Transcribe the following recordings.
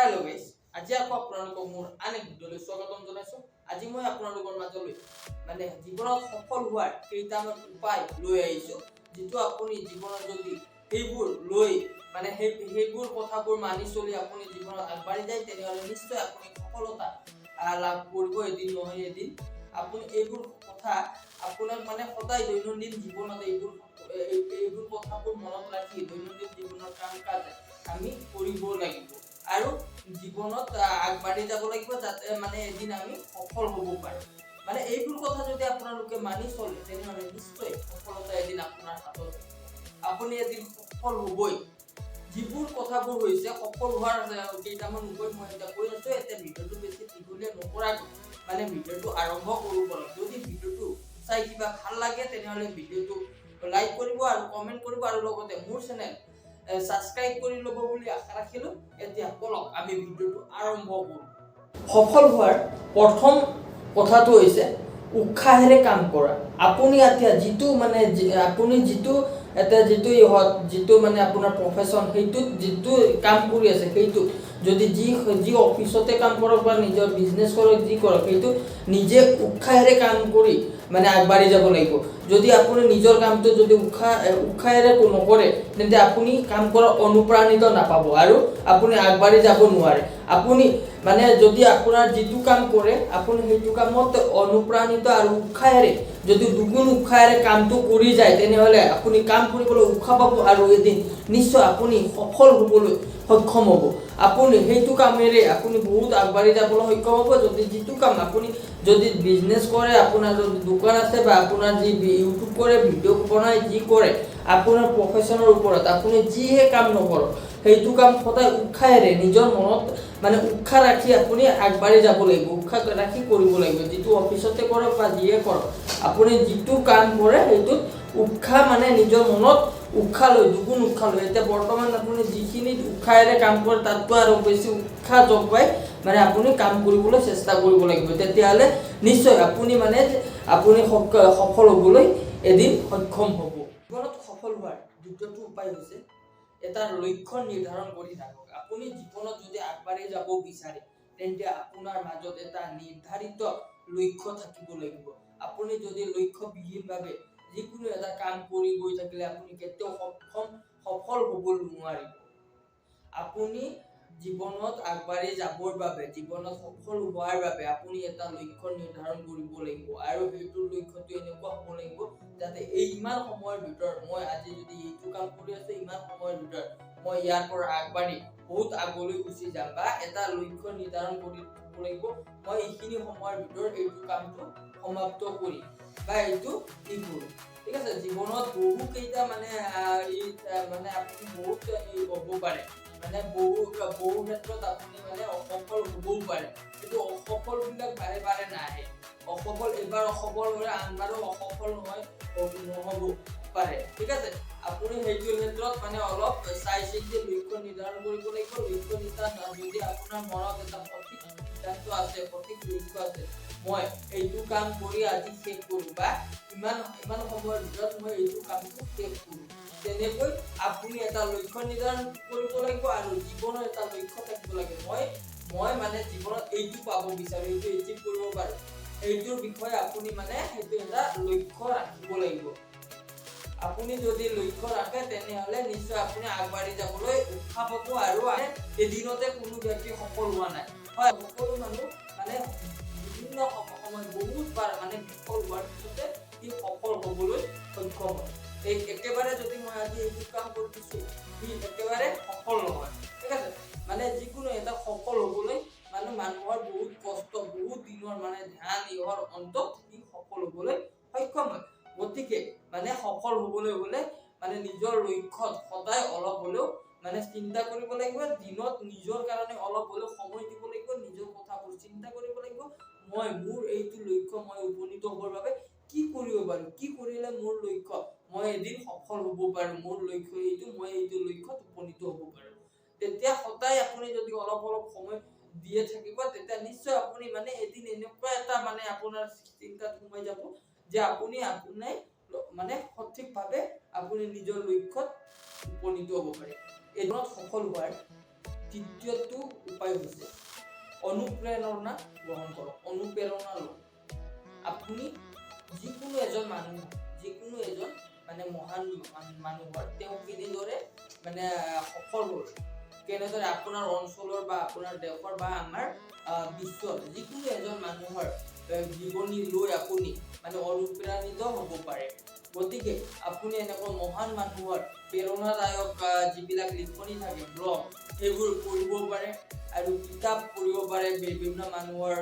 Hello' guys, আজি আকৌ আপোনালোকক মোৰ আন এক ভিডিঅ'লৈ স্বাগতম জনাইছোঁ। আজি মই আপোনালোকৰ মাজলৈ জীৱনত সফল হোৱাৰ কেইটামান উপায় লৈ আহিছোঁ, যিটো আপুনি জীৱনত যদি সেইবোৰ লৈ সেইবোৰ কথাবোৰ মানি চলি আপুনি জীৱনত আগবাঢ়ি যায়, তেনেহ'লে নিশ্চয় আপুনি সফলতা লাভ কৰিব এদিন নহয় এদিন। আপুনি এইবোৰ কথা আপোনাক সদায় দৈনন্দিন জীৱনত এইবোৰ কথাবোৰ মনত ৰাখি দৈনন্দিন জীৱনৰ কাম কাজ আমি কৰিব লাগিব আৰু জীৱনত আগবাঢ়ি যাব লাগিব, যাতে এদিন আমি সফল হ'ব পাৰোঁ। এইবোৰ কথা যদি আপোনালোকে মানি চলে, তেনেহ'লে নিশ্চয় সফলতা এদিন আপোনাৰ হাতত আপুনি এদিন সফল হ'বই। যিবোৰ কথাবোৰ হৈছে সফল হোৱাৰ কেইটামান উপায় মই এতিয়া কৈ আছোঁ। এতিয়া ভিডিঅ'টো বেছি দীঘলীয়া নকৰাকৈ ভিডিঅ'টো আৰম্ভ কৰোঁ বলক। যদি ভিডিঅ'টো চাই কিবা ভাল লাগে, তেনেহ'লে ভিডিঅ'টো লাইক কৰিব আৰু কমেণ্ট কৰিব আৰু লগতে মোৰ চেনেল সাবস্ক্ৰাইব কৰি ল'ব বুলি আশা ৰাখিলোঁ। এতিয়া বলক আমি ভিডিঅ'টো আৰম্ভ কৰোঁ। সফল হোৱাৰ প্ৰথম কথাটো হৈছে উৎসাহেৰে কাম কৰা। আপুনি এতিয়া যিটো আপোনাৰ প্ৰফেশ্যন, সেইটোত যিটো কাম কৰি আছে, সেইটোত যদি যি অফিচতে কাম কৰক বা নিজৰ বিজনেছ কৰক, যি কৰক, সেইটো নিজে উৎসাহেৰে কাম কৰি আগবাঢ়ি যাব লাগিব। যদি আপুনি নিজৰ কামটো যদি উৎসাহেৰে নকৰে, তেন্তে আপুনি কাম কৰা অনুপ্ৰাণিত নাপাব আৰু আপুনি আগবাঢ়ি যাব নোৱাৰে। আপুনি যদি আপোনাৰ যিটো কাম কৰে, আপুনি সেইটো কামত অনুপ্ৰাণিত আৰু উৎসাহেৰে যদি দুগুণ উৎসাহেৰে কামটো কৰি যায়, তেনেহ'লে আপুনি কাম কৰিবলৈ উৎসাহ পাব আৰু এদিন নিশ্চয় আপুনি সফল হ'বলৈ সক্ষম হ'ব। আপুনি সেইটো কামেৰে আপুনি বহুত আগবাঢ়ি যাবলৈ সক্ষম হ'ব। যিটো কাম আপুনি যদি বিজনেছ কৰে, আপোনাৰ যদি দোকান আছে বা আপোনাৰ যি ইউটিউব কৰে, ভিডিঅ' বনাই যি কৰে, আপোনাৰ প্ৰফেশ্যনৰ ওপৰত আপুনি যিহে কাম নকৰক, সেইটো কাম সদায় উৎসাহেৰে নিজৰ মনত উৎসাহ ৰাখি আপুনি আগবাঢ়ি যাব লাগিব, উৎসাহ ৰাখি কৰিব লাগিব। যিটো অফিচতে কৰক বা যিয়ে কৰক, আপুনি যিটো কাম কৰে সেইটোত উৎসাহ নিজৰ মনত উৎসাহ লৈ দুগুণ উৎসাহ লৈ। এতিয়া বৰ্তমান আপুনি যিখিনি উৎসাহেৰে কাম কৰে, তাতকৈ আৰু বেছি উৎসাহ জগাই আপুনি কাম কৰিবলৈ চেষ্টা কৰিব লাগিব। তেতিয়াহ'লে নিশ্চয় আপুনি সফল হ'বলৈ এদিন সক্ষম হ'ব। জীৱনত সফল হোৱাৰ দ্বিতীয়টো উপায় হৈছে এটা লক্ষ্য নিৰ্ধাৰণ কৰি থাকক। আপুনি জীৱনত যদি আগবাঢ়ি যাব বিচাৰে, তেন্তে আপোনাৰ মাজত এটা নিৰ্ধাৰিত লক্ষ্য থাকিব লাগিব। আপুনি যদি লক্ষ্যবিহীনভাৱে যিকোনো এটা কাম কৰি গৈ থাকিলে, আপুনি কেতিয়াও সফল হ'বলৈ নোৱাৰিব। আপুনি জীৱনত আগবাঢ়ি যাবৰ বাবে, জীৱনত সফল হোৱাৰ বাবে আপুনি এটা লক্ষ্য নিৰ্ধাৰণ কৰিব লাগিব আৰু সেইটো লক্ষ্যটো এনেকুৱা হ'ব লাগিব, যাতে ইমান সময়ৰ ভিতৰত মই আজি যদি এইটো কাম কৰি আছো, ইমান সময়ৰ ভিতৰত মই ইয়াৰ পৰা আগবাঢ়ি বহুত আগলৈ গুচি যাম, বা এটা লক্ষ্য নিৰ্ধাৰণ কৰি থ'ব লাগিব, মই এইখিনি সময়ৰ ভিতৰত এইটো কামটো সমাপ্ত কৰিম বা এইটো কি কৰিম। ঠিক আছে, জীৱনত বহু কেইটা আপুনি বহুত হ'ব পাৰে, বহু ক্ষেত্ৰত আপুনি অসফল হ'বও পাৰে, কিন্তু অসফল বিলাক বাৰে বাৰে নাহে। এবাৰ অসফল হ'লে আনবাৰো অসফল নহ'ব পাৰে। ঠিক আছে, আপুনি সেইটো ক্ষেত্ৰত অলপ চাই চিন্তি লক্ষ্য নিৰ্ধাৰণ কৰিব লাগিব। লক্ষ্য নিৰ্ধাৰণ যদি আপোনাৰ মনত এটা সঠিক সিদ্ধান্ত আছে, সঠিক লক্ষ্য আছে, মই এইটো কাম কৰি আজি শেষ কৰোঁ বা ইমান সময়ৰ ভিতৰত মই এইটো কামটো শেষ কৰোঁ, তেনেকৈ আপুনি এটা লক্ষ্য নিৰ্ধাৰণ কৰিব লাগিব আৰু জীৱনৰ এটা লক্ষ্য থাকিব লাগে। মই জীৱনত এইটো পাব বিচাৰোঁ, এইটো এচিভ কৰিব পাৰোঁ, এইটোৰ বিষয়ে আপুনি সেইটো এটা লক্ষ্য ৰাখিব লাগিব। আপুনি যদি লক্ষ্য ৰাখে, তেনেহ'লে নিশ্চয় আপুনি আগবাঢ়ি যাবলৈ উৎসাহ পাব আৰু এদিনতে কোনো ব্যক্তি সফল হোৱা নাই। হয়, সকলো মানুহ বিভিন্ন সময়ত বহুতবাৰ বিফল হোৱাৰ পিছতে সি সফল হ'বলৈ সক্ষম হয়। একেবাৰে যদি মই আজি এইটো কাম কৰিছোঁ, সি একেবাৰে সফল নহয়। ঠিক আছে, যিকোনো এটা সফল হ'বলৈ মানুহৰ বহুত কষ্ট, বহুত দিনৰ ধ্যান ইহৰ অন্তত সি সফল হ'বলৈ সক্ষম হয়। গতিকে সফল হ'বলৈ হ'লে নিজৰ লক্ষ্যত সদায় অলপ হ'লেও চিন্তা কৰিব লাগিব। দিনত নিজৰ কাৰণে অলপ হ'লেও সময় দিব লাগিব, নিজৰ কথাবোৰ চিন্তা কৰিব লাগিব। মোৰ এইটো লক্ষ্য, মই উপনীত হ'বৰ বাবে কি কৰিব পাৰোঁ, কি কৰিলে মোৰ লক্ষ্য মই এদিন সফল হ'ব পাৰোঁ, মোৰ লক্ষ্য এইটো, মই এইটো লক্ষ্যত উপনীত হ'ব পাৰোঁ। তেতিয়া সদায় আপুনি যদি অলপ সময় দিয়ে থাকিব, তেতিয়া নিশ্চয় আপুনি এদিন এনেকুৱা এটা আপোনাৰ চিন্তাত সোমাই যাব যে আপুনি সঠিকভাৱে আপুনি নিজৰ লক্ষ্যত উপনীত হ'ব পাৰে। এদিনত সফল হোৱাৰ তৃতীয়টো উপায় হৈছে অনুপ্ৰেৰণা গ্ৰহণ কৰক। অনুপ্ৰেৰণা লওক। আপুনি যিকোনো এজন মানে মহান মানুহৰ তেওঁ কেনেদৰে মানে সফল হ'ল, কেনেদৰে আপোনাৰ অঞ্চলৰ বা আপোনাৰ দেশৰ বা আমাৰ বিশ্বৰ যিকোনো এজন মানুহৰ জীৱনী লৈ আপুনি মানে অনুপ্ৰাণিত হ'ব পাৰে। গতিকে আপুনি এনেকুৱা মহান মানুহৰ প্ৰেৰণাদায়ক যিবিলাক লিখনি থাকে, ব্লগ, সেইবোৰ পঢ়িব পাৰে আৰু কিতাপ পঢ়িব পাৰে, বিভিন্ন মানুহৰ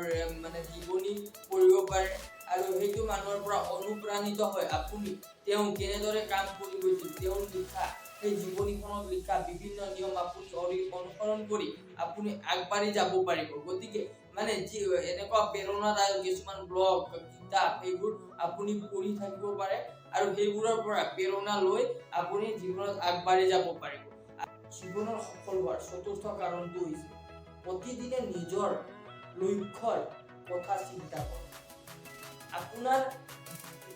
মানে জীৱনী পঢ়িব পাৰে আৰু সেইটো মানুহৰ পৰা অনুপ্ৰাণিত হয় আপুনি তেওঁ কেনেদৰে কাম কৰি গৈছিল, তেওঁৰ লিখা সেই জীৱনীখনত লিখা বিভিন্ন নিয়ম আপুনি অনুসৰণ কৰি আপুনি আগবাঢ়ি যাব পাৰিব। গতিকে মানে যি এনেকুৱা প্ৰেৰণাদায়ক কিছুমান ব্লগ, কিতাপ সেইবোৰ আপুনি পঢ়ি থাকিব পাৰে আৰু সেইবোৰৰ পৰা প্ৰেৰণা লৈ আপুনি জীৱনত আগবাঢ়ি যাব পাৰিব। জীৱনৰ সফল হোৱাৰ চতুৰ্থ কাৰণটো হৈছে প্ৰতিদিনে নিজৰ লক্ষ্যৰ কথা চিন্তা কৰক। আপোনাৰ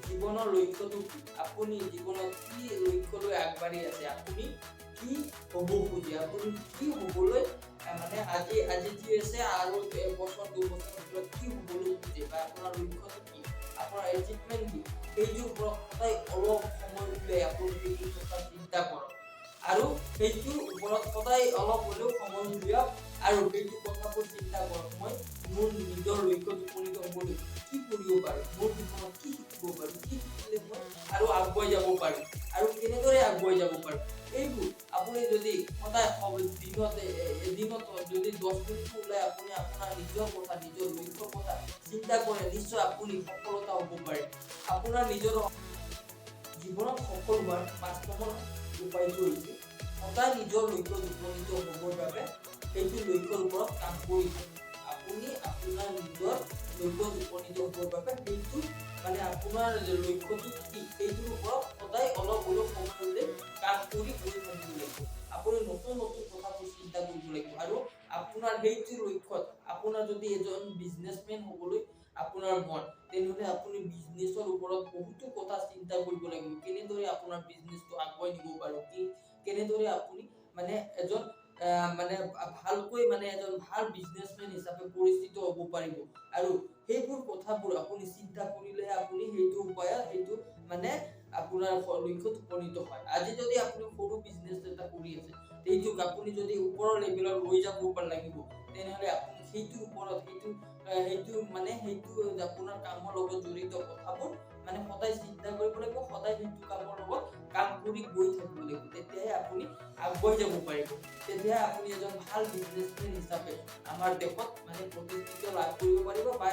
জীৱনৰ লক্ষ্যটো কি? আপুনি জীৱনত কি লক্ষ্য লৈ আগবাঢ়ি আছে? আপুনি কি হ'ব খোজে? আপুনি কি হ'বলৈ মানে আজি যি আছে আৰু এবছৰ 2 বছৰৰ ভিতৰত কি হ'বলৈ খোজে বা আপোনাৰ লক্ষ্যটো কি? আপোনাৰ এচিভমেণ্ট কি? সেইটোৰ ওপৰত সদায় অলপ সময় উলিয়াই আপুনি সেইটোৰ কথা চিন্তা কৰক আৰু সেইটোৰ ওপৰত সদায় অলপ হ'লেও সময় উলিয়াওক আৰু সেইটো কথাবোৰ চিন্তা কৰক। মই মোৰ নিজৰ লক্ষ্যত উপনীত হ'বলৈ কি কৰিব পাৰোঁ, মোৰ জীৱনত কি শিকিব পাৰোঁ, কি শিকিলে মই আৰু আগুৱাই যাব পাৰোঁ আৰু কেনেদৰে আগুৱাই যাব পাৰোঁ। এইবোৰ আপুনি যদি সদায় এদিনত যদি 10 মিনিট ওলাই আপুনি আপোনাৰ নিজৰ কথা, নিজৰ লক্ষ্যৰ কথা চিন্তা কৰে, নিশ্চয় আপুনি সফলতা হ'ব পাৰে। আপোনাৰ নিজৰ জীৱনত সফল হোৱাৰ 5 নম্বৰ উপায়টো হৈছে সদায় নিজৰ লক্ষ্যত উপনীত হ'বৰ বাবে সেইটো লক্ষ্যৰ ওপৰত কাম কৰি থাকক। আপুনি আপোনাৰ নিজৰ লক্ষ্যত উপনীত হ'বৰ বাবে সেইটো মানে আপোনাৰ লক্ষ্যটো কি সেইটোৰ ওপৰত সদায় অলপ হ'লেও সময় উলিয়াই কাম কৰি গৈ থাকিব লাগিব। আপুনি নতুন নতুন কথাবোৰ চিন্তা কৰিব লাগিব আৰু আপোনাৰ সেইটো লক্ষ্যত আপোনাৰ যদি এজন বিজনেছমেন হ'বলৈ আপোনাৰ মন, তেনেহ'লে আপুনি বিজনেছৰ ওপৰত বহুতো কথা চিন্তা কৰিব লাগিব। কেনেদৰে আপোনাৰ বিজনেছটো আগুৱাই নিব পাৰোঁ, কেনেদৰে আপুনি মানে এজন মানে ভালকৈ মানে এজন ভাল বিজনেছমেন হিচাপে পৰিচিত হ'ব পাৰিব আৰু সেইবোৰ কথাবোৰ আপুনি চিন্তা কৰিলেহে আপুনি সেইটো উপায়ত সেইটো মানে আপোনাৰ লক্ষ্যত উপনীত হয়। আজি যদি আপুনি সৰু বিজনেছ এটা কৰি আছে, সেইটোক আপুনি যদি ওপৰৰ লেভেলত লৈ যাব লাগিব, তেনেহ'লে আপুনি সেইটোৰ ওপৰত সেইটো আপোনাৰ কামৰ লগত জড়িত কথাবোৰ মানে সদায় চিন্তা কৰিব লাগিব, সদায় সেইটো কামৰ লগত কাম কৰি গৈ থাকিব লাগিব। তেতিয়াহে আপুনি আগুৱাই যাব পাৰিব। তেতিয়াহে আপুনি এজন ভাল বিজনেছমেন হিচাপে আমাৰ দেশত মানে প্ৰতিষ্ঠিত লাভ কৰিব পাৰিব বা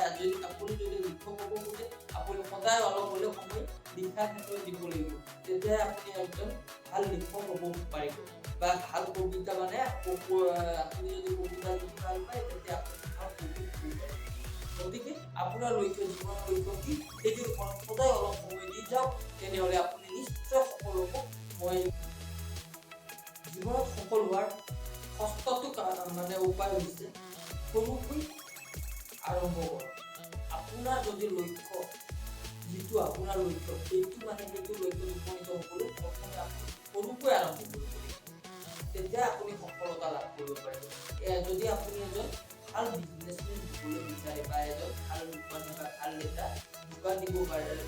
আপুনি যদি লিখক হ'ব খোজে, আপুনি সদায় অলপ হ'লেও সময় লিখাৰ ক্ষেত্ৰত দিব লাগিব। তেতিয়াহে আপুনি একজন ভাল লিখক হ'ব পাৰিব বা ভাল কবিতা মানে আপুনি যদি কবিতা লিখি ভাল পায়, তেতিয়া আপুনি ভাল কবি হ'ব পাৰিব। গতিকে আপোনাৰ জীৱনৰ লক্ষ্য কি সেইটোৰ ওপৰত সদায় অলপ সময় দি যাওক, তেনেহ'লে আপুনি নিশ্চয় সফল হ'ব। মই জীৱনত সফল হোৱাৰ ষষ্ঠটো মানে উপায় হৈছে সৰুকৈ আৰম্ভ কৰক। আপোনাৰ যদি লক্ষ্য যিটো আপোনাৰ লক্ষ্য সেইটো লক্ষ্যত উপনীত হ'বলৈ প্ৰথমে আপুনি সৰুকৈ আৰম্ভ কৰিব লাগিব। তেতিয়া আপুনি সফলতা লাভ কৰিব পাৰিব। যদি আপুনি এজন ভাল বিজনেছমেন হ'বলৈ বিচাৰে বা এজন ভাল দোকানী বা ভাল এটা দোকান দিব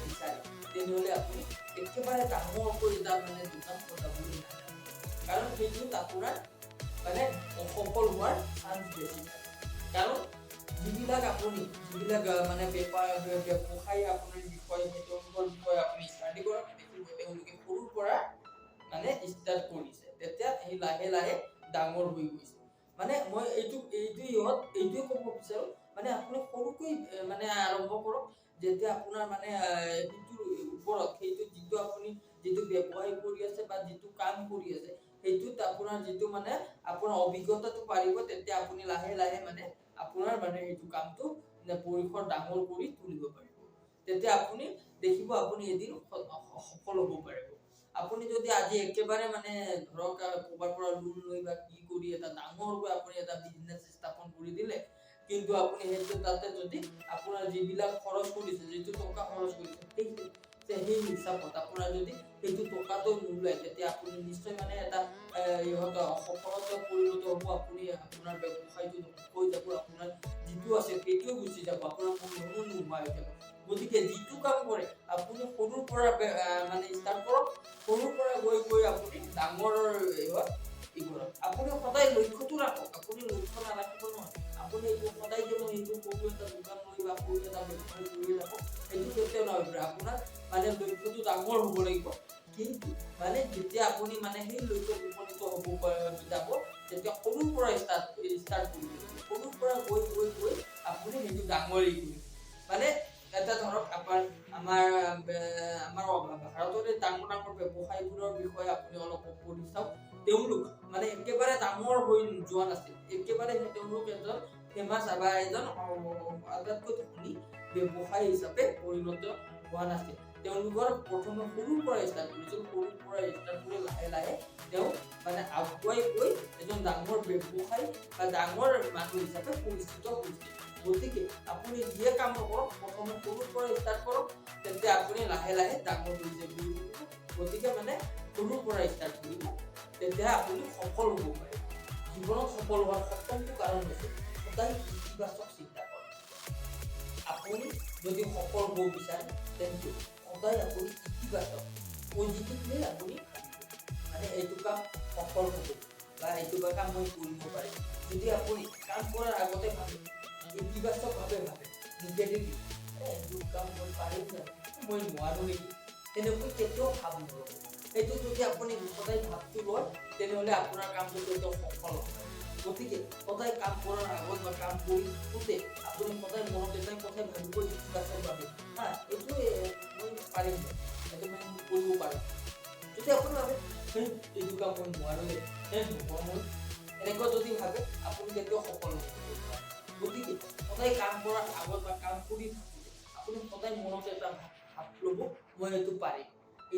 বিচাৰে, তেনেহ'লে আপুনি একেবাৰে ডাঙৰকৈ এটা মানে দোকান সজাবলৈ নাযাব। কাৰণ সেইটোত আপোনাৰ মানে অসফল হোৱাৰ চান্স বেছি থাকে। কাৰণ যিবিলাক মানে ব্যৱসায়ী আপোনাৰ বিষয়ে তেওঁলোকৰ বিষয়ে আপুনি ষ্টাডি কৰক, দেখিব তেওঁলোকে সৰুৰ পৰা মানে ষ্টাৰ্ট কৰিছে, তেতিয়া সেই লাহে লাহে ডাঙৰ হৈ গৈছে। মানে মই এইটোৱে ক'ব বিচাৰো, মানে আপুনি সৰুকৈ মানে আৰম্ভ কৰক। যেতিয়া আপোনাৰ মানে সেইটোৰ ওপৰত যিটো আপুনি যিটো ব্যৱসায় কৰি আছে বা যিটো কাম কৰি আছে, সেইটোত আপোনাৰ যিটো মানে আপোনাৰ অভিজ্ঞতাটো বাঢ়িব, তেতিয়া আপুনি লাহে লাহে মানে আপোনাৰ মানে সেইটো কামটো পৰিসৰ ডাঙৰ কৰি তুলিব পাৰিব। তেতিয়া আপুনি দেখিব আপুনি এদিন সফল হ'ব পাৰিব। আপুনি যদি আজি একেবাৰে মানে ধৰক ক'ৰবাৰ পৰা লোন লৈ বা কি কৰি এটা ডাঙৰকৈ আপুনি এটা বিজনেছ স্থাপন কৰি দিলে, কিন্তু আপুনি তাতে যদি আপোনাৰ যিবিলাক খৰচ কৰিছে, যিটো টকা খৰচ কৰিছে, যে সেই হিচাপত আপোনাৰ যদি সেইটো টকাটো নোলায় তেতিয়া আপুনি নিশ্চয় মানে এটা ইহঁত সফলতা পৰিণত হ'ব। আপুনি আপোনাৰ ব্যৱসায়টো হৈ যাব, আপোনাৰ যিটো আছে সেইটোও গুচি যাব, আপোনাৰ মূলধনো নোহোৱা হৈ যাব। গতিকে যিটো কাম কৰে আপুনি সৰুৰ পৰা মানে ষ্টাৰ্ট কৰক, সৰুৰ পৰা গৈ গৈ আপুনি ডাঙৰ আপুনি সদায় লক্ষ্যটো ৰাখক। আপুনি লক্ষ্য নাৰাখিব নহয়, আপুনি এইটো সদায় যে মই এইটো সৰু এটা দোকান লৈ বা সৰু এটা ব্যৱসায় কৰি থাকোঁ সেইটো কেতিয়াও নহয়। আপোনাৰ মানে লক্ষ্যটো ডাঙৰ হ'ব লাগিব, কিন্তু মানে যেতিয়া আপুনি মানে সেই লক্ষ্যত উপনীত হ'ব যাব তেতিয়া সৰুৰ পৰা ষ্টাৰ্ট কৰিব লাগিব। সৰুৰ পৰা গৈ গৈ গৈ আপুনি সেইটো ডাঙৰেই কৰিব। মানে এটা ধৰক আমাৰ ভাৰততে ডাঙৰ ডাঙৰ ব্যৱসায়বোৰৰ বিষয়ে আপুনি অলপ পঢ়ি চাওক। তেওঁলোক মানে একেবাৰে ডাঙৰ হৈ যোৱা নাছিল, একেবাৰে তেওঁলোক এজন ফেমাছ বা এজন আটাইতকৈ ধনী ব্যৱসায়ী হিচাপে পৰিণত হোৱা নাছিল। তেওঁলোকৰ প্ৰথমে সৰুৰ পৰা ষ্টাৰ্ট কৰিছিল, সৰুৰ পৰা ষ্টাৰ্ট কৰি লাহে লাহে তেওঁ মানে আগুৱাই গৈ এজন ডাঙৰ ব্যৱসায়ী বা ডাঙৰ মানুহ হিচাপে পৰিচিত হৈছিল। গতিকে আপুনি যিয়ে কাম নকৰক প্ৰথমে সৰুৰ পৰা ষ্টাৰ্ট কৰক, তেতিয়া আপুনি লাহে লাহে ডাঙৰ হৈ যাব। গতিকে মানে সৰুৰ পৰা ষ্টাৰ্ট কৰিব, তেতিয়া আপুনি সফল হ'ব পাৰে। জীৱনত সফল হোৱাৰ সপ্তমটো কাৰণ হৈছে সদায় ইতিবাচক চিন্তা কৰক। আপুনি যদি সফল হ'ব বিচাৰে তেন্তে সদায় আপুনি ইতিবাচক পজিটিভলি আপুনি মানে এইটো কাম সফল হ'ব বা এইটো কাম মই কৰিব পাৰিম। যদি আপুনি কাম কৰাৰ আগতে ভাবে ইতিবাচকভাৱে ভাবে, নিগেটিভলি এইটো কাম মই পাৰিম নে মই নোৱাৰো নেকি, তেনেকৈ কেতিয়াও ভাব নল'ব। সেইটো যদি আপুনি সদায় ভাবটো লয় তেনেহ'লে আপোনাৰ কামটো কেতিয়াও সফল হ'ব। গতিকে সদায় কাম কৰাৰ আগত বা কাম কৰি থাকোঁতে আপুনি সদায় মনত এটাই কথাই ভাবিব ইতিবাচকভাৱে, এইটো মই পাৰিম, এইটো মানে মই কৰিব পাৰিম। যদি আপুনি ভাবে এইটো কাম মই নোৱাৰো দেই, এনেকুৱা যদি ভাবে আপুনি কেতিয়াও সফল হ'ব। গতিকে সদায় কাম কৰাৰ আগত বা কাম কৰি থাকোঁতে আপুনি সদায় মনত এটা ভাব ল'ব মই এইটো পাৰিম,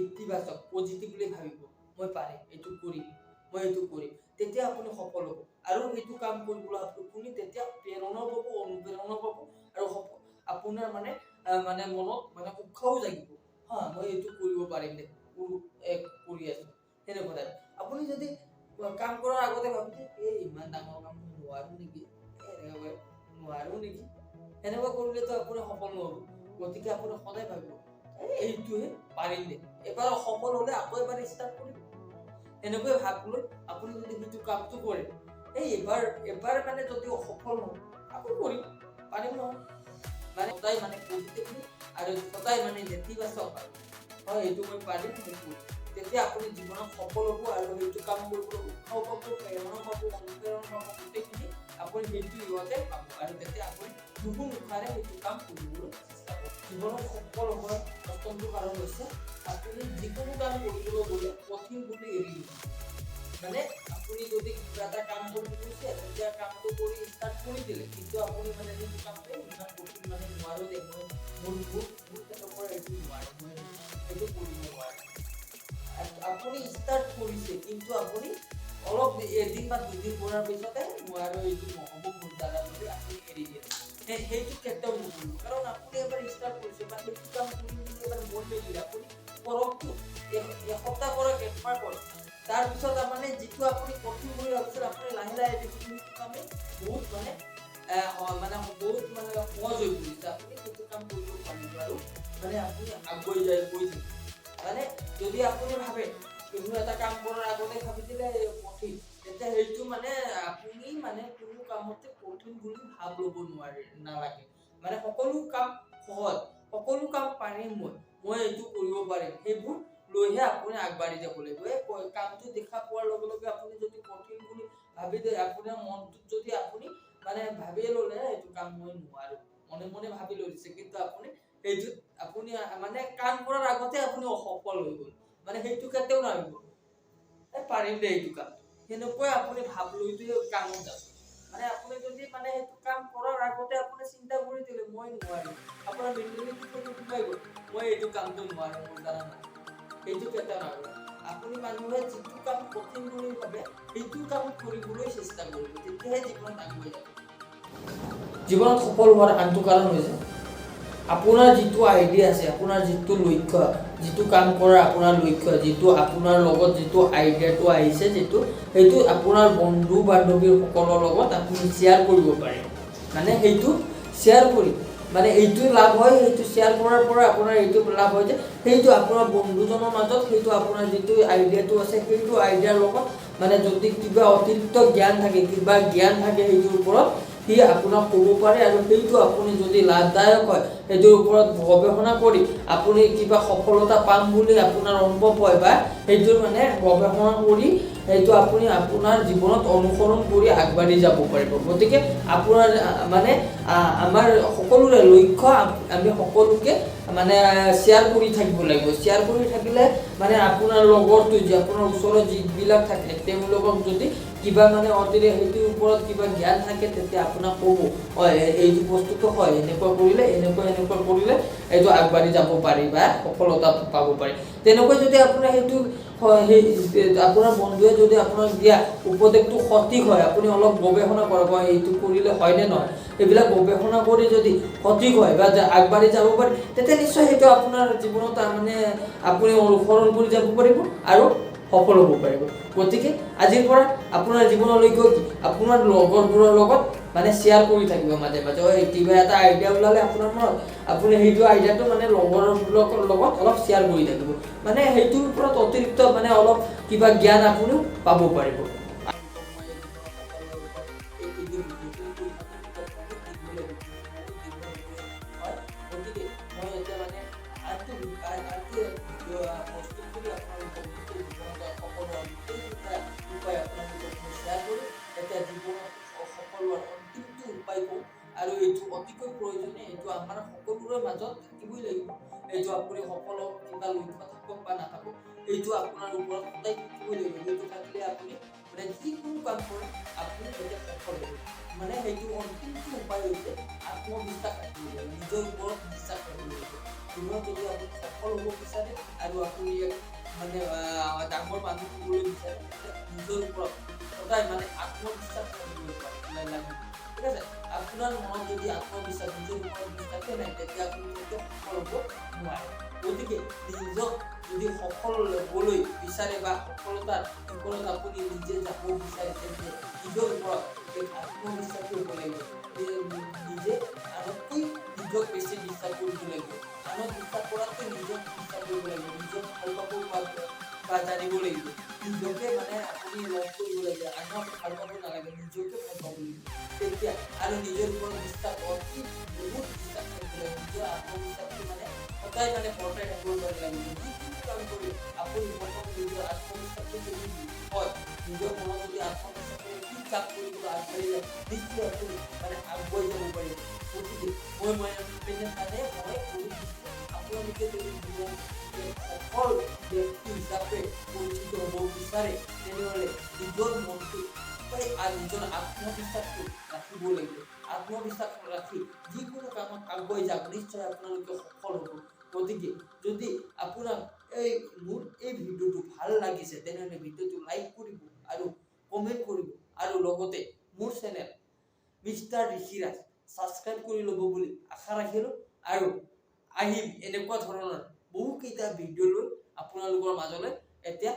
ইতিবাচক পজিটিভলি ভাবিব মই পাৰিম, এইটো কৰিম, মই এইটো কৰিম, তেতিয়া আপুনি সফল হ'ব। আৰু এইটো কাম কৰিবলৈ আপুনি তেতিয়া প্ৰেৰণা পাব, অনুপ্ৰেৰণা পাব, আৰু আপোনাৰ মানে মনত মানে উৎসাহো জাগিব, মই এইটো কৰিব পাৰিম দে, কৰি আছো সেনেকুৱা। আপুনি যদি কাম কৰাৰ আগতে ভাবিছে ইমান ডাঙৰ কাম নোৱাৰো নেকি, সেনেকুৱা কৰিলেতো আপুনি সফল নহ'ব। গতিকে আপুনি সদায় ভাবিব এইটোহে পাৰিম দে, এবাৰ সফল হ'লে আকৌ এবাৰ ষ্টাৰ্ট কৰিব। এনেকৈ ভাব লৈ আপুনি যদি সেইটো কামটো কৰে, এবাৰ মানে যদি অসফল নহয় আকৌ কৰিম, পাৰিম নহয়। মানে সদায় মানে পজিটিভলি আৰু সদায় মানে নেতিবাচক হয় এইটো মই পাৰিম, তেতিয়া আপুনি জীৱনত সফল হ'ব আৰু সেইটো কাম কৰিবলৈ উৎসাহ পাব, প্ৰেৰণা পাব, অনুপ্ৰেৰণা পাব, গোটেইখিনি আপুনি সেইটো ইহঁতে পাব। আৰু তেতিয়া আপুনি দুগুণ উৎসাহেৰে সেইটো কাম কৰিবলৈ চেষ্টা কৰিব। জীৱনত সফল হোৱাৰ অষ্টমটো কাৰণ হৈছে আপুনি যিকোনো কাম কৰিবলৈ গ'লে কঠিন বুলি এৰি দিব। মানে আপুনি যদি কিবা এটা কাম কৰিব গৈছে তেতিয়া কামটো কৰি ষ্টাৰ্ট কৰি দিলে, কিন্তু আপুনি মানে যিটো কাম কৰে ইমান কঠিন মানে নোৱাৰো দে, মোৰ ক্ষেত্ৰৰ পৰা এইটো নোৱাৰো, মই এইটো কৰিব নোৱাৰো। আপুনি ষ্টাৰ্ট কৰিছে কিন্তু আপুনি অলপ এদিন বা দুদিন কৰাৰ পিছতে নোৱাৰো, এইটো নহ'ব মোৰ দ্বাৰা বুলি আপুনি এৰি দিয়ে। সেইটো কেতিয়াও নকৰিব, কাৰণ আপুনি এবাৰ ষ্টাৰ্ট কৰিছে বা সেইটো কাম কৰিম বুলি এবাৰ মন মেলিলে আপুনি কৰকটো, এসপ্তাহ কৰক, একমাহ কৰক, তাৰপিছত মানে যিটো আপুনি কঠিন বুলি ভাবিছিল আপুনি লাহে লাহে দেখিব কামে বহুত বহুত সহজ হৈ পৰিছে, আপুনি সেইটো কাম কৰিব পাৰিব আৰু আপুনি আগুৱাই গৈ থাকিব। যদি আপুনি ভাবে কোনো এটা কাম কৰাৰ আগতে ভাবিছিলে কঠিন, তেতিয়া সেইটো আপুনি কোনো কামতে কঠিন বুলি ভাব ল'ব নালাগে। সকলো কাম সহজ, সকলো কাম পাৰিম, মই এইটো কৰিব পাৰিম, সেইবোৰ লৈহে আপুনি আগবাঢ়ি যাব লাগিব। কামটো দেখা পোৱাৰ লগে লগে আপুনি যদি কঠিন বুলি ভাবি দিয়ে, আপোনাৰ মনটোত যদি আপুনি ভাবিয়ে ল'লে এইটো কাম মই নোৱাৰো, মনে মনে ভাবি লৈছে, কিন্তু আপুনি সেইটোত আপুনি কাম কৰাৰ আগতে আপুনি অসফল হৈ গ'ল, সেইটো কেতিয়াও নাভাবিব পাৰিম দে এইটো কাম, সেনেকৈ আপুনি ভাব লৈ কামত যাব। আপুনি যদি সেইটো কাম কৰাৰ আগতে আপুনি চিন্তা কৰি দিলে মই নোৱাৰিম, আপোনাৰ মেণ্টেলিটিটো সোমাই গ'ল মই এইটো কামটো নোৱাৰো, মোৰ দ্বাৰা নাই, সেইটো কেতিয়াও নাভাবিব। আপুনি মানুহে যিটো কাম কঠিন বুলি ভাবে সেইটো কাম কৰিবলৈ চেষ্টা কৰিব, তেতিয়াহে জীৱনত আগুৱাই যাব। জীৱনত সফল হোৱাৰ আনটো কাৰণ হৈছে আপোনাৰ যিটো আইডিয়া আছে, আপোনাৰ যিটো লক্ষ্য, যিটো কাম কৰাৰ আপোনাৰ লক্ষ্য, যিটো আপোনাৰ লগত যিটো আইডিয়াটো আহিছে, সেইটো আপোনাৰ বন্ধু বান্ধৱীৰ সকলৰ লগত আপুনি শ্বেয়াৰ কৰিব পাৰে। মানে সেইটো শ্বেয়াৰ কৰি মানে এইটো লাভ হয়, সেইটো শ্বেয়াৰ কৰাৰ পৰা আপোনাৰ এইটো লাভ হয় যে সেইটো আপোনাৰ বন্ধুজনৰ মাজত সেইটো আপোনাৰ যিটো আইডিয়াটো আছে সেইটো আইডিয়াৰ লগত মানে যদি কিবা অতিৰিক্ত জ্ঞান থাকে, কিবা জ্ঞান থাকে সেইটোৰ ওপৰত সি আপোনাক ক'ব পাৰে, আৰু সেইটো আপুনি যদি লাভদায়ক হয় সেইটোৰ ওপৰত গৱেষণা কৰি আপুনি কিবা সফলতা পাম বুলি আপোনাৰ অনুভৱ হয় বা সেইটোৰ মানে গৱেষণা কৰি সেইটো আপুনি আপোনাৰ জীৱনত অনুসৰণ কৰি আগবাঢ়ি যাব পাৰিব। গতিকে আপোনাৰ মানে আমাৰ সকলোৰে লক্ষ্য আমি সকলোকে মানে শ্বেয়াৰ কৰি থাকিব লাগিব। শ্বেয়াৰ কৰি থাকিলে মানে আপোনাৰ লগৰটো যে আপোনাৰ ওচৰত যিবিলাক থাকে তেওঁলোকক যদি কিবা মানে সেইটোৰ ওপৰত কিবা জ্ঞান থাকে তেতিয়া আপোনাক ক'ব, হয় এইটো বস্তুটো হয় এনেকুৱা কৰিলে এনেকুৱা কৰিলে এইটো আগবাঢ়ি যাব পাৰি বা সফলতা পাব পাৰি। তেনেকৈ যদি আপোনাৰ সেইটো সেই আপোনাৰ বন্ধুৱে যদি আপোনাক দিয়া উপদেশটো সঠিক হয়, আপুনি অলপ গৱেষণা কৰক এইটো কৰিলে হয়নে নহয়, এইবিলাক গৱেষণা কৰি যদি সঠিক হয় বা আগবাঢ়ি যাব পাৰি তেতিয়া নিশ্চয় সেইটো আপোনাৰ জীৱনত মানে আপুনি অনুসৰণ কৰি যাব পাৰিব আৰু সফল হ'ব পাৰিব। গতিকে আজিৰ পৰা আপোনাৰ জীৱনৰ লক্ষ্য কি? আপোনাৰ লগৰবোৰৰ লগত মানে শ্বেয়াৰ কৰি থাকিব মাজে মাজে, কিবা এটা আইডিয়া ওলালে আপোনাৰ মনত আপুনি সেইটো আইডিয়াটো মানে লগৰবোৰৰ লগত অলপ শ্বেয়াৰ কৰি থাকিব, মানে সেইটোৰ ওপৰত অতিৰিক্ত মানে অলপ কিবা জ্ঞান আপুনিও পাব পাৰিব। গতিকে মই এতিয়া মানে প্ৰস্তুত কৰি আপোনালোকক গোটেই জীৱনত সফল হোৱাৰ গোটেই উপায় আপোনালোকক মই শ্বেয়াৰ কৰি এতিয়া জীৱনত সফল হোৱাৰ অন্তিমটো উপায় কওঁ, আৰু এইটো অতিকৈ প্ৰয়োজনীয়, এইটো আমাৰ সকলোৰে মাজত থাকিবই লাগিব। এইটো আপুনি সফল হওক, কিবা লক্ষ্য থাকক বা নাথাকক, এইটো আপোনাৰ ওপৰত সদায় থাকিবই লাগিব। সেইটো থাকিলে আপুনি মানে যিকোনো কাম কৰে আপুনি এতিয়া সফল হ'ব। মানে সেইটো অন্তিমটো উপায় হৈছে আত্মবিশ্বাস ৰাখিব লাগিব, নিজৰ ওপৰত বিশ্বাস ৰাখিব লাগিব। জীৱনত যদি আপুনি সফল হ'ব বিচাৰে আৰু আপুনি মানে ডাঙৰ মানুহ হ'বলৈ বিচাৰে তেতিয়া নিজৰ ওপৰত সদায় মানে আত্মবিশ্বাস ৰাখিব লাগিব। ঠিক আছে, আপোনাৰ মনত যদি আত্মবিশ্বাস নিজৰ ওপৰত বিশ্বাসে নাই তেতিয়া আপুনি কেতিয়াও সফল হ'ব নোৱাৰে। গতিকে নিজক যদি সফল হ'বলৈ বিচাৰে বা সফলতাৰ ওপৰত আপুনি নিজে যাব বিচাৰে তেন্তে নিজৰ ওপৰত আত্মবিশ্বাসী হ'ব লাগিব। নিজে আনতকৈ নিজক বেছি বিশ্বাস কৰিব লাগিব। আনক বিশ্বাস কৰাতকৈ নিজক বিশ্বাস কৰিব লাগিব। নিজক ভাল পাব বা জানিব লাগিব। নিজকে মানে আপুনি লগ কৰিব লাগিব। আনক ভাল পাব নালাগে, নিজকে ভাল পাব লাগিব। তেতিয়া আৰু নিজৰ ওপৰত বিশ্বাস বহুত বিশ্বাস কৰিব লাগিব। নিজৰ আত্মবিশ্বাসটো মানে সদায় মানে বৰ্তাই ৰাখিব লাগিব। যিকোনো কাম কৰি আপুনি প্ৰথম নিজৰ আত্মবিশ্বাসটো যদি হয়, নিজৰ মনত যদি আত্মবিশ্বাসেৰে কি কাম কৰিবলৈ আগবাঢ়ি যায় নিশ্চয় আপুনি মানে আগুৱাই যাব পাৰিব। গতিকে মই আপোনালোকে যদি জীৱনত সফল ব্যক্তি হিচাপে পৰিচিত হ'ব বিচাৰে তেনেহ'লে নিজৰ মনটো আৰু নিজৰ আত্মবিশ্বাসটো ৰাখিব লাগিব। আত্মবিশ্বাস ৰাখি যিকোনো কামত আগুৱাই যাওক, নিশ্চয় আপোনালোকে সফল হ'ব। গতিকে যদি আপোনাক মোৰ এই ভিডিঅ'টো ভাল লাগিছে তেনেহ'লে ভিডিঅ'টো লাইক কৰিব আৰু কমেণ্ট কৰিব, আৰু লগতে মোৰ চেনেল মিষ্টাৰ ঋষিৰাজ ছাবস্ক্ৰাইব কৰি ল'ব বুলি আশা ৰাখিলোঁ। আৰু আহিম এনেকুৱা ধৰণৰ বহুকেইটা ভিডিঅ' লৈ আপোনালোকৰ মাজলৈ। এতিয়া